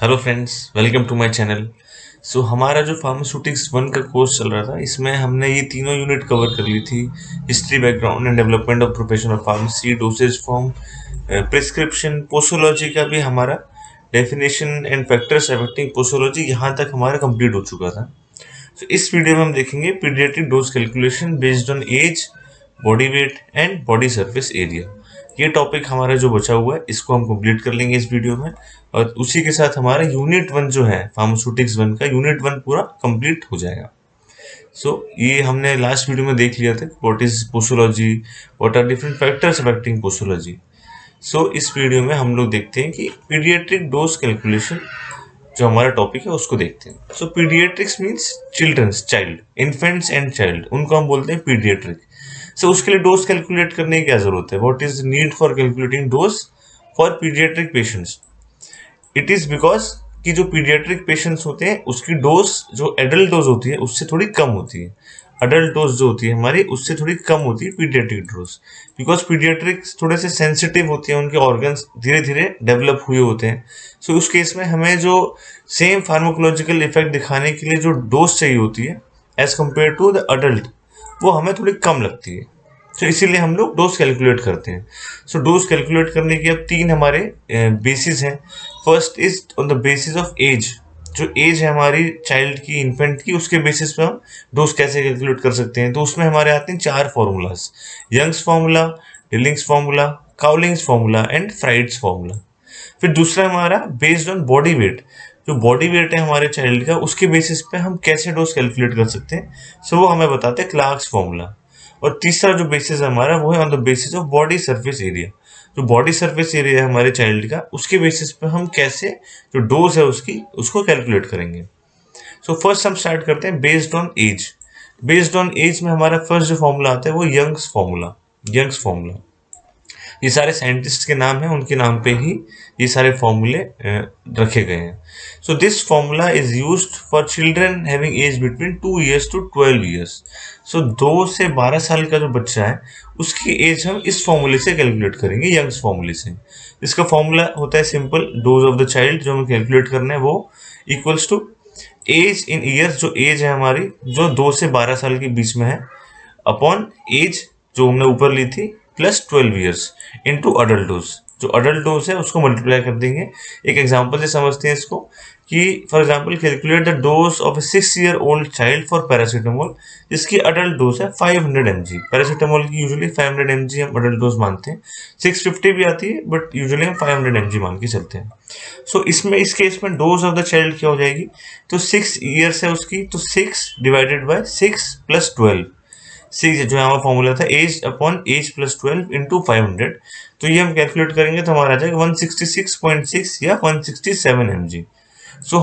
Hello friends, welcome to my channel. हमारा जो pharmaceutics 1 का कोर्स चल रहा था, इसमें हमने ये तीनों यूनिट कवर कर ली थी। History, background and development of profession of pharmacy, dosage form, prescription, posology का भी हमारा definition and factors affecting posology यहाँ तक हमारा कंप्लीट हो चुका था। इस वीडियो में हम देखेंगे paediatric dose calculation based on age, body weight and body surface area. ये टॉपिक हमारा जो बचा हुआ है इसको हम कंप्लीट कर लेंगे इस वीडियो में, और उसी के साथ हमारा यूनिट 1 जो है फार्मास्यूटिक्स 1 का यूनिट 1 पूरा कंप्लीट हो जाएगा। ये हमने लास्ट वीडियो में देख लिया था, what is posology, what are different factors affecting posology. इस वीडियो में हम लोग देखते हैं कि पीडियाट्रिक डोज कैलकुलेशन जो हमारा टॉपिक है उसको देखते हैं। Paediatrics means childrens, child, infants and child, उनको हम बोलते हैं पीडियाट्रिक। उसके लिए डोज कैलकुलेट करने की क्या जरूरत है? What is need for calculating dose for paediatric patients? It is because कि जो पीडियाट्रिक पेशेंट्स होते हैं उसकी डोज जो एडल्ट डोज होती है उससे थोड़ी कम होती है। अडल्ट डोज जो होती है हमारी उससे थोड़ी कम होती है पीडियाट्रिक डोज, बिकॉज पीडियाट्रिक्स थोड़े से सेंसिटिव होते हैं, उनके ऑर्गन्स धीरे धीरे डेवलप हुए होते हैं। उस केस में हमें जो सेम फार्माकोलॉजिकल इफेक्ट दिखाने के लिए जो डोज चाहिए होती है age compare to the adult, वो हमें थोड़ी कम लगती है। इसीलिए हम लोग डोज कैलकुलेट करते हैं। डोज कैलकुलेट करने की अब तीन हमारे बेसिस हैं। First is on the basis of age. जो एज है हमारी चाइल्ड की, इन्फेंट की, उसके बेसिस पे हम डोज कैसे कैलकुलेट कर सकते हैं। तो उसमें हमारे आते हैं चार formulas: Young's formula, Dilling's formula, Cowling's formula and Fried's formula. फिर दूसरा हमारा बेस्ड ऑन बॉडी वेट। जो बॉडी वेट है हमारे चाइल्ड का, उसके बेसिस पे हम कैसे डोज कैलकुलेट कर सकते हैं, वो हमें बताते हैं क्लार्क्स फॉर्मूला। और तीसरा जो बेसिस है हमारा, वो है on the basis of body surface area. जो बॉडी सरफेस एरिया है हमारे चाइल्ड का, उसके बेसिस पे हम कैसे जो डोज है उसकी उसको कैलकुलेट करेंगे। फर्स्ट हम स्टार्ट करते हैं based on age. Based on age में हमारा फर्स्ट जो फॉर्मूला आता है वो यंग्स फॉर्मूला। यंग्स फॉर्मूला, ये सारे साइंटिस्ट के नाम हैं, उनके नाम पे ही ये सारे फॉर्मूले रखे गए हैं। This formula is used for children having age between 2 years to 12 years. 2 से 12 साल का जो बच्चा है उसकी एज हम इस फॉर्मूले से कैलकुलेट करेंगे, यंग्स फॉर्मूले से। इसका फॉर्मूला होता है simple: dose of the child जो हमें कैलकुलेट करना है वो equals to age in years, जो एज है हमारी जो 2 से 12 साल के बीच में है, अपॉन एज जो हमने ऊपर ली थी plus 12 years into adult dose. जो अडल्ट डोज है उसको मल्टीप्लाई कर देंगे। एक एग्जांपल से समझते हैं इसको कि for example calculate the dose of A 6 year old child for paracetamol, जिसकी अडल्ट डोज है 500 mg। पैरासीटामोल की यूजुअली 500 mg हम अडल्ट डोज मानते हैं, 650 भी आती है बट यूजुअली हम 500 mg मान के चलते हैं। इसमें इस केस में डोज ऑफ द चाइल्ड क्या हो जाएगी? तो 6 ईयर्स है उसकी, तो 6 डिवाइडेड बाय 6 प्लस 12, 6 जो हमारा फॉर्मूला था age upon age plus 12 into 500। तो ये हम कैलकुलेट करेंगे तो हमारा आ जाएगा 166.6 या 167 mg।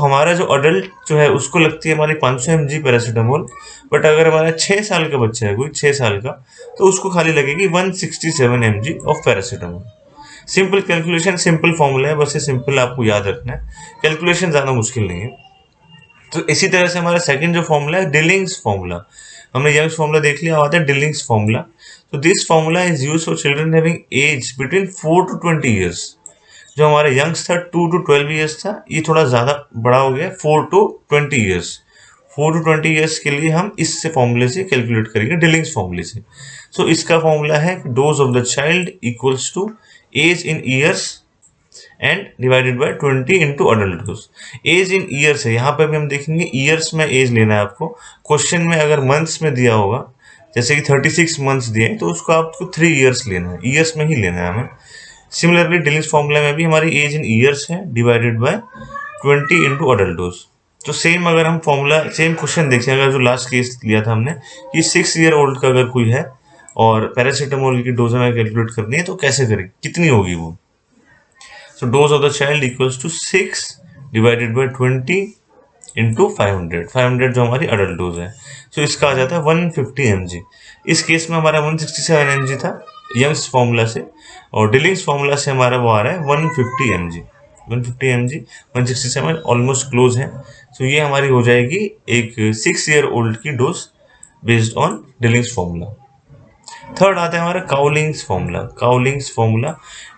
हमारा जो अडल्ट जो है उसको लगती है हमारी 500 mg पैरासीटामोल, बट अगर हमारा 6 साल का बच्चा है, कोई 6 साल का, तो उसको खाली लगेगी 167 mg of paracetamol. Simple calculation, simple formula है, बस ये सिंपल आपको याद रखना है, कैलकुलेशन ज़्यादा मुश्किल नहीं है। इसी तरह से हमारा सेकंड जो फॉर्मूला है डिलिंग्स फॉर्मूला। हमने यंग्स फॉर्मूला देख लिया, आता है Dilling's formula. This formula is used for children having age between 4 to 20 years. जो हमारे यंग्स था 2 टू 12 ईयर्स था, ये थोड़ा ज़्यादा बड़ा हो गया 4 टू 20 ईयर्स। 4 टू 20 ईयर्स के लिए हम इससे फॉर्मूले से कैलकुलेट करेंगे, डिलिंग्स फॉर्मूले से। इसका फॉर्मूला है dose of the child equals to age in years and divided by 20 into adult dose. Age in years है, यहाँ पे भी हम देखेंगे ईयर्स में एज लेना है आपको। क्वेश्चन में अगर मंथ्स में दिया होगा, जैसे कि 36 मंथ्स दिए, तो उसको आपको 3 ईयर्स लेना है, ईयर्स में ही लेना है हमें। सिमिलरली डिलिंग्स फॉर्मूला में भी हमारी एज इन ईयर्स है divided by 20 into adult dose. तो सेम अगर हम फॉर्मूला, सेम क्वेश्चन देखें, अगर जो लास्ट केस लिया था हमने कि 6 ईयर ओल्ड का अगर कोई है और पैरासीटामोल की डोज हमें कैलकुलेट करनी है, तो कैसे करें, कितनी होगी वो? Dose of the child equals to 6 divided by 20 into 500। 500 जो हमारी अडल्ट डोज है। इसका आ जाता है 150 mg। इस केस में हमारा 167 mg था यंग्स फॉर्मूला से, और डिलिंग्स फॉर्मूला से हमारा वो आ रहा है 150 mg। 150 mg, 167 ऑलमोस्ट क्लोज है। ये हमारी हो जाएगी एक 6 ईयर ओल्ड की dose based on Dilling's formula. Third आता है हमारा Cowling's formula. Cowling's formula,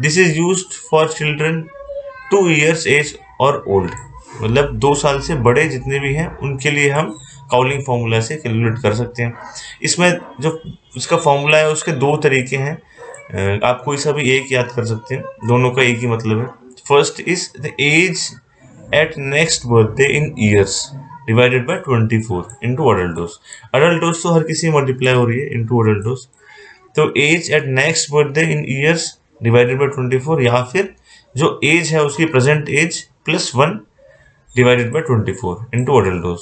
this is used for children 2 years age or old, मतलब 2 साल से बड़े जितने भी हैं उनके लिए हम काउलिंग फॉर्मूला से कैलकुलेट कर सकते हैं। इसमें जो इसका फॉर्मूला है उसके 2 तरीके हैं, आप कोई सा भी एक याद कर सकते हैं, दोनों का एक ही मतलब है। First is the age at next birthday in years divided by 24 into adult dose. Adult dose तो हर किसी में मल्टीप्लाई हो रही है इंटू अडल्ट डोज, तो age at next birthday in years divided by 24, या फिर जो एज है उसकी present age plus 1 divided by 24 into adult dose.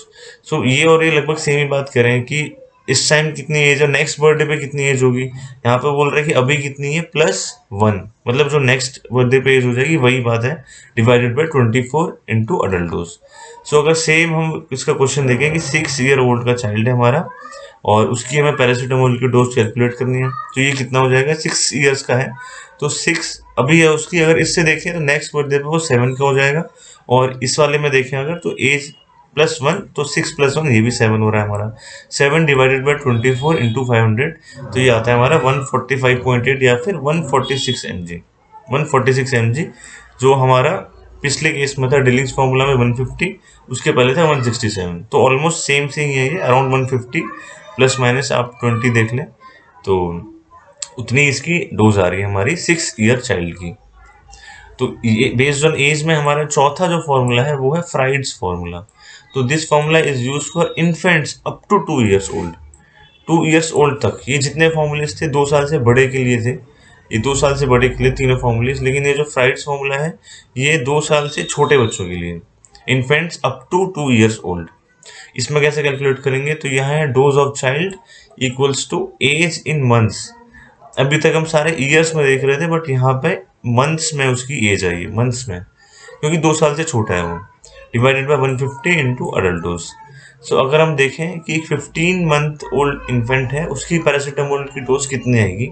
So ये और ये लगभग सेम ही बात कर रहे हैं कि इस टाइम कितनी एज है, नेक्स्ट बर्थडे पे कितनी एज होगी। यहाँ पे बोल रहे हैं कि अभी कितनी है, +1, मतलब जो नेक्स्ट बर्थडे पे एज हो जाएगी वही बात है, divided by 24 into adult dose. So अगर सेम हम इसका क्वेश्चन देखें कि 6 ईयर ओल्ड का चाइल्ड है हमारा और उसकी हमें पैरासीटामोल की डोज कैलकुलेट करनी है, तो ये कितना हो जाएगा, 6 ईयर्स का है तो 6 अभी है उसकी, अगर इससे देखें तो नेक्स्ट बर्थडे पे वो 7 का हो जाएगा, और इस वाले में देखें अगर तो एज +1 तो 6 + 1 ये भी 7 हो रहा है हमारा। 7 डिवाइडेड बाय 24 इंटू 500, तो ये आता है हमारा 145.8 या फिर 146 mg। 146 mg जो हमारा पिछले केस में था डिलिंग्स फॉर्मूला में 150, उसके पहले था 167, तो ऑलमोस्ट सेम से ही है ये, अराउंड 150 प्लस माइनस आप 20 देख लें, तो उतनी इसकी डोज आ रही है हमारी 6 ईयर चाइल्ड की। तो ये बेस्ड ऑन एज में हमारा चौथा जो फॉर्मूला है वो है फ्राइड्स फॉर्मूला। तो this formula is use for infants up to 2 years old. 2 years old तक ये जितने फॉर्मूलेस थे 2 साल से बड़े के लिए थे, ये 2 साल से बड़े के लिए तीनों फॉर्मूलेस, लेकिन ये जो फ्राइड्स फॉर्मूला है ये 2 साल से छोटे बच्चों के लिए, infants up to 2 years old. इसमें कैसे कैलकुलेट करेंगे, तो यहाँ है dose of child equals to age in months. अभी तक हम सारे ईयर्स में देख रहे थे, बट यहाँ पे मंथ्स में उसकी एज आई है, मंथ्स में, क्योंकि 2 साल से छोटा है वो, divided by 150 into adult dose. So अगर हम देखें कि 15 मंथ ओल्ड इन्फेंट है उसकी पैरासीटामोल की डोज कितनी आएगी,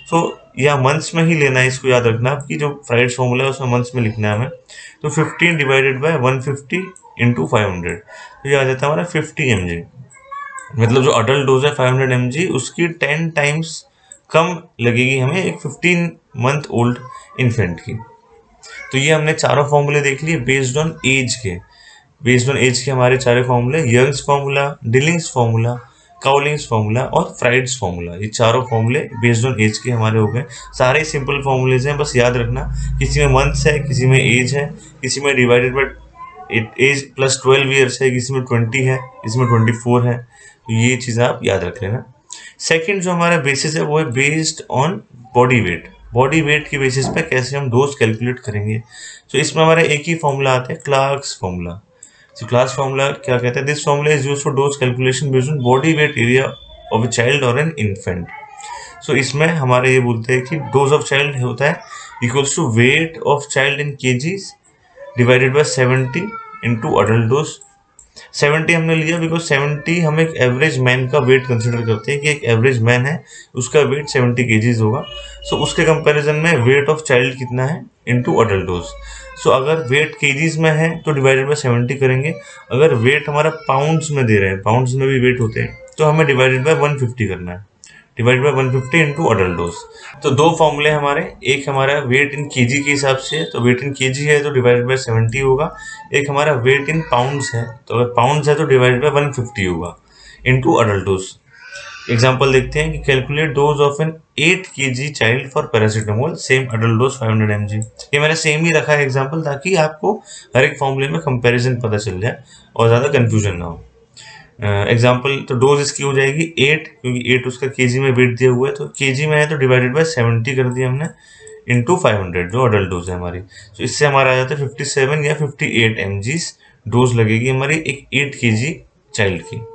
सो यह मंथ्स में ही लेना है, इसको याद रखना आपकी जो फ्राइड्स फॉर्मूला है उसमें मंथ्स में लिखना है हमें। तो 15 डिवाइडेड बाय 150 इंटू 500, तो ये आ जाता है हमारा 50 mg, मतलब जो अडल्ट डोज है 500 mg उसकी 10 टाइम्स कम लगेगी हमें एक 15 मंथ ओल्ड इन्फेंट की। तो ये हमने चारों फॉर्मूले देख लिए बेस्ड ऑन एज के। बेस्ड ऑन एज के हमारे चारों फॉर्मूले, Young's formula, Dilling's formula, Cowling's formula और फ्राइड्स फॉर्मूला, ये चारों फॉर्मूले बेस्ड ऑन एज के हमारे हो गए। सारे सिंपल फॉर्मूलेज हैं, बस याद रखना किसी में मंथ्स है, किसी में एज है, किसी में divided by age plus 12 years है, किसी में 20 है, किसी में 24 है, तो ये चीज़ें आप याद रख लेना। सेकेंड जो हमारा बेसिस है वो है based on body wait. Body weight के बेसिस पे कैसे हम डोज कैलकुलेट करेंगे, तो इसमें हमारा एक ही फॉर्मूला आता है, Clarks formula. So class formula क्या कहता है, this formula is used for dose calculation based on body wait area of a child और एन इन्फेंट। सो इसमें हमारे ये बोलते हैं कि डोज ऑफ चाइल्ड होता है equals to weight of child in kgs divided by 70 into adult dose. 70 हमने लिया बिकॉज 70 हम एक एवरेज मैन का वेट कंसिडर करते हैं कि एक एवरेज मैन है उसका वेट 70 केजीज होगा। सो उसके कंपैरिजन में वेट ऑफ चाइल्ड कितना है इंटू अडल्ट डोज। सो अगर वेट केजीज में है तो डिवाइडेड बाय 70 करेंगे, अगर वेट हमारा पाउंड्स में दे रहे हैं, पाउंड्स में भी वेट होते हैं, तो हमें डिवाइडेड बाय 150 करना है, divided by 150 into adult dose. तो 2 फॉर्मूले हमारे, एक हमारा वेट इन केजी के हिसाब से, तो वेट इन केजी है तो डिवाइडेड बाय 70 होगा, एक हमारा वेट इन पाउंड्स है, तो अगर पाउंड्स है तो डिवाइडेड बाय 150 होगा इंटू अडल्ट डोज। एग्जाम्पल देखते हैं कि calculate dose of an 8 kg child for paracetamol, same adult dose 500 mg। ये मैंने सेम ही रखा है एग्जाम्पल, ताकि आपको हर एक फॉर्मूले में कंपैरिजन पता चल जाए और ज़्यादा कंफ्यूजन ना हो। एग्जाम्पल, तो डोज इसकी हो जाएगी 8, क्योंकि 8 उसका केजी में वेट दिया हुआ है, तो केजी में है तो डिवाइडेड बाय 70 कर दिया हमने इंटू 500 जो अडल्ट डोज है हमारी। तो इससे हमारा आ जाता है 57 या 58 mg डोज लगेगी हमारी एक 8 kg चाइल्ड की।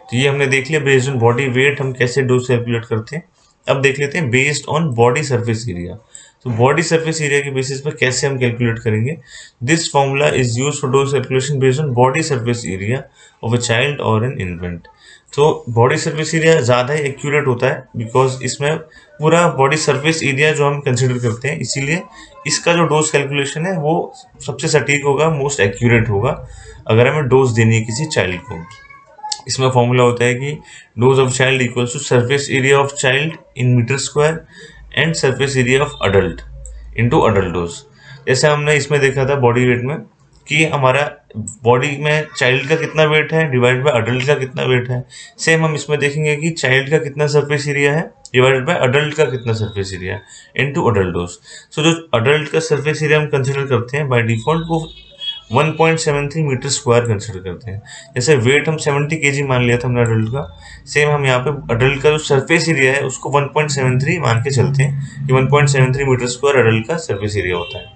तो ये हमने देख लिया बेस्ड ऑन बॉडी वेट हम कैसे डोज कैलकुलेट करते हैं। अब देख लेते हैं based on body surface area. तो बॉडी सरफेस एरिया के बेसिस पर कैसे हम कैलकुलेट करेंगे, this formula is used for dose calculation based on body surface area of a child और एन इन्फेंट। तो बॉडी सरफेस एरिया ज़्यादा ही एक्यूरेट होता है बिकॉज इसमें पूरा बॉडी सरफेस एरिया जो हम कंसिडर करते हैं, इसीलिए इसका जो डोज कैलकुलेशन है वो सबसे सटीक होगा, मोस्ट एक्यूरेट होगा अगर हमें डोज देनी है किसी चाइल्ड को। इसमें फॉर्मूला होता है कि dose of child equals to surface area of child in metre square and surface area of adult into adult dose. जैसे हमने इसमें देखा था बॉडी वेट में कि हमारा बॉडी में चाइल्ड का कितना वेट है डिवाइड बाय अडल्ट का कितना वेट है। सेम हम इसमें देखेंगे कि चाइल्ड का कितना सरफेस एरिया है डिवाइडेड बाय अडल्ट का कितना सरफेस एरिया है इनटू अडल्ट डोज। सो जो अडल्ट का सरफेस एरिया हम कंसिडर करते हैं बाय डिफॉल्ट वो 1.73 मीटर स्क्वायर कंसिडर करते हैं। जैसे वेट हम 70 केजी मान लिया था हमने अडल्ट का, सेम हम यहाँ पे अडल्ट का जो सरफेस एरिया है उसको 1.73 मान के चलते हैं कि 1.73 मीटर स्क्वायर अडल्ट का सरफेस एरिया होता है।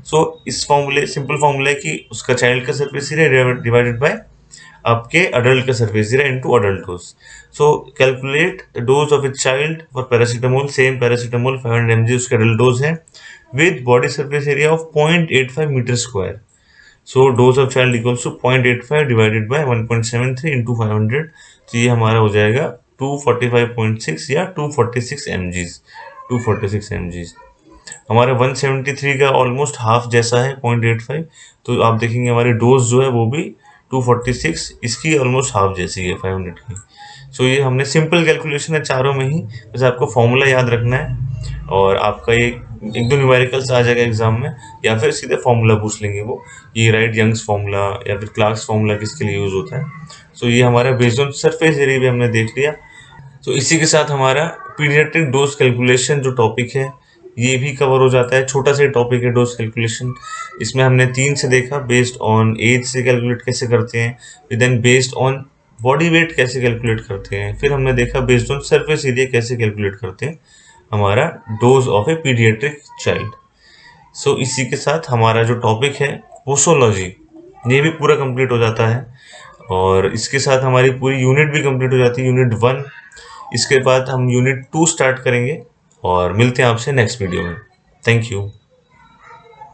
सो इस फॉर्मूले सिंपल फॉर्मूला है कि उसका चाइल्ड का सरफेस एरिया डिवाइडेड बाय आपके अडल्ट का surface area into adult dose. So calculate dose of a child for paracetamol, same paracetamol 500 mg उसका अडल्ट डोज है with body surface area of 0.85 metre square. So dose of child equals to 0.85 divided by 1.73 into 500। तो ये हमारा हो जाएगा 245.6 या 246 mg। 246 mg हमारे 173 का ऑलमोस्ट हाफ जैसा है 0.85। तो आप देखेंगे हमारी डोज जो है वो भी 246 इसकी ऑलमोस्ट हाफ जैसी है 500 की। सो ये हमने सिंपल कैलकुलेशन है चारों में ही, बस आपको फॉर्मूला याद रखना है और आपका ये एक दो न्यूमेरिकल्स आ जाएगा एग्जाम में, या फिर सीधे फॉर्मूला पूछ लेंगे वो, ये राइट यंग्स फॉर्मूला या फिर क्लार्क्स फॉर्मूला किसके लिए यूज होता है। सो ये हमारा बेस्ड ऑन सरफेस एरिया भी हमने देख लिया। तो इसी के साथ हमारा पीडियाट्रिक डोज कैलकुलेशन जो टॉपिक है ये भी कवर हो जाता है। छोटा सा टॉपिक है डोज कैलकुलेशन। इसमें हमने 3 से देखा, बेस्ड ऑन एज से कैलकुलेट कैसे करते हैं, then based on body weight कैसे कैलकुलेट करते हैं, फिर हमने देखा बेस्ड ऑन सरफेस एरिया कैसे कैलकुलेट करते हैं हमारा dose of a paediatric child. So इसी के साथ हमारा जो टॉपिक है पोसोलॉजी ये भी पूरा कंप्लीट हो जाता है और इसके साथ हमारी पूरी यूनिट भी कंप्लीट हो जाती है, यूनिट 1। इसके बाद हम यूनिट 2 स्टार्ट करेंगे और मिलते हैं आपसे नेक्स्ट वीडियो में। Thank you.